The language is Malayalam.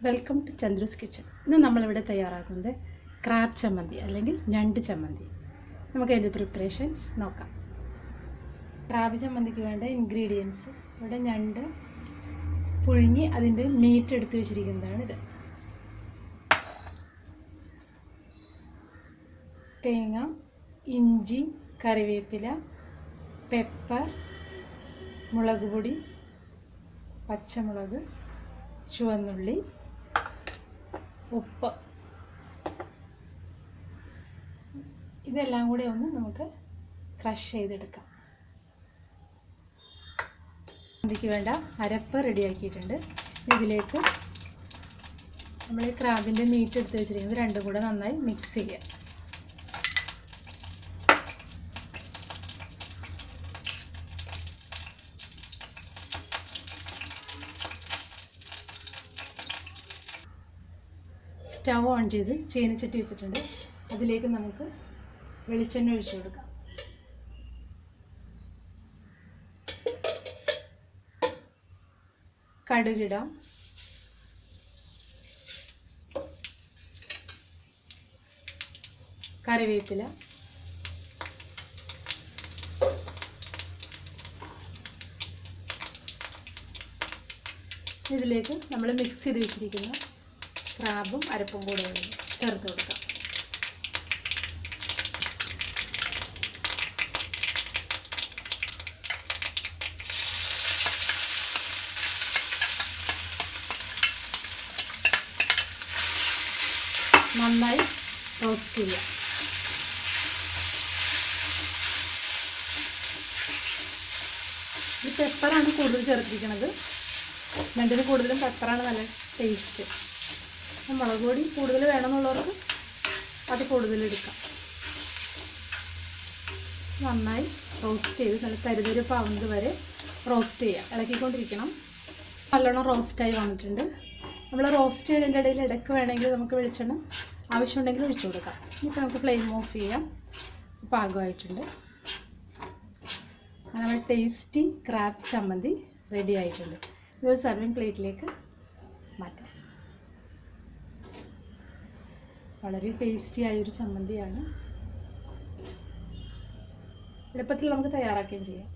Welcome to ചന്ദ്രൂസ് kitchen. ഇന്ന് നമ്മളിവിടെ തയ്യാറാക്കുന്നത് ക്രാബ് ചമ്മന്തി അല്ലെങ്കിൽ ഞണ്ട് ചമ്മന്തി. നമുക്ക് അതിൻ്റെ പ്രിപ്പറേഷൻസ് നോക്കാം. ക്രാബ് ചമ്മന്തിക്ക് വേണ്ട ഇൻഗ്രീഡിയൻസ് ഇവിടെ ഞണ്ട് പുഴുങ്ങി അതിൻ്റെ മീറ്റ് എടുത്ത് വെച്ചിരിക്കുന്നതാണിത്. തേങ്ങ, ഇഞ്ചി, കറിവേപ്പില, പെപ്പർ, മുളക് പൊടി, പച്ചമുളക്, ചുവന്നുള്ളി, ഉപ്പ്, ഇതെല്ലാം കൂടി ഒന്ന് നമുക്ക് ക്രഷ് ചെയ്തെടുക്കാം. ഇതിലേക്ക് വേണ്ട അരപ്പ് റെഡിയാക്കിയിട്ടുണ്ട്. ഇതിലേക്ക് നമ്മൾ ഈ ക്രാബിൻ്റെ മീറ്റ് എടുത്ത് വെച്ചിരിക്കുന്നത് രണ്ടും കൂടെ നന്നായി മിക്സ് ചെയ്യുക. സ്റ്റവ് ഓൺ ചെയ്ത് ചീനച്ചട്ടി വെച്ചിട്ടുണ്ട്. അതിലേക്ക് നമുക്ക് വെളിച്ചെണ്ണ ഒഴിച്ചു കൊടുക്കാം. കടുകിടാം, കറിവേപ്പില, ഇതിലേക്ക് നമ്മൾ മിക്സ് ചെയ്ത് വെച്ചിരിക്കുന്ന ക്രാബും അരപ്പും കൂടെ ചേർത്ത് കൊടുക്കാം. നന്നായി റോസ്റ്റ് ചെയ്യുക. ഈ പെപ്പറാണ് കൂടുതൽ ചേർത്തിരിക്കുന്നത്. രണ്ടിന് കൂടുതലും പെപ്പറാണ് നല്ല ടേസ്റ്റ്. മുളക് പൊടി കൂടുതൽ വേണമെന്നുള്ളവർക്ക് അത് കൂടുതലെടുക്കാം. നന്നായി റോസ്റ്റ് ചെയ്ത് നല്ല തരിതരിപ്പാവുന്നത് വരെ റോസ്റ്റ് ചെയ്യുക. ഇളക്കിക്കൊണ്ടിരിക്കണം. നല്ലോണം റോസ്റ്റായി വന്നിട്ടുണ്ട്. നമ്മൾ റോസ്റ്റ് ചെയ്തതിൻ്റെ ഇടയിൽ ഇടയ്ക്ക് വേണമെങ്കിൽ നമുക്ക് വെളിച്ചെണ്ണ ആവശ്യമുണ്ടെങ്കിൽ ഒഴിച്ചു കൊടുക്കാം. ഇനിയിപ്പോൾ നമുക്ക് ഫ്ലെയിം ഓഫ് ചെയ്യാം. പാകമായിട്ടുണ്ട്. അങ്ങനെ ടേസ്റ്റി ക്രാബ് ചമ്മന്തി റെഡി ആയിട്ടുണ്ട്. ഇതൊരു സർവിങ് പ്ലേറ്റിലേക്ക് മാറ്റാം. വളരെ ടേസ്റ്റി ആയൊരു ചമ്മന്തിയാണ്. എളുപ്പത്തിൽ നമുക്ക് തയ്യാറാക്കുകയും ചെയ്യാം.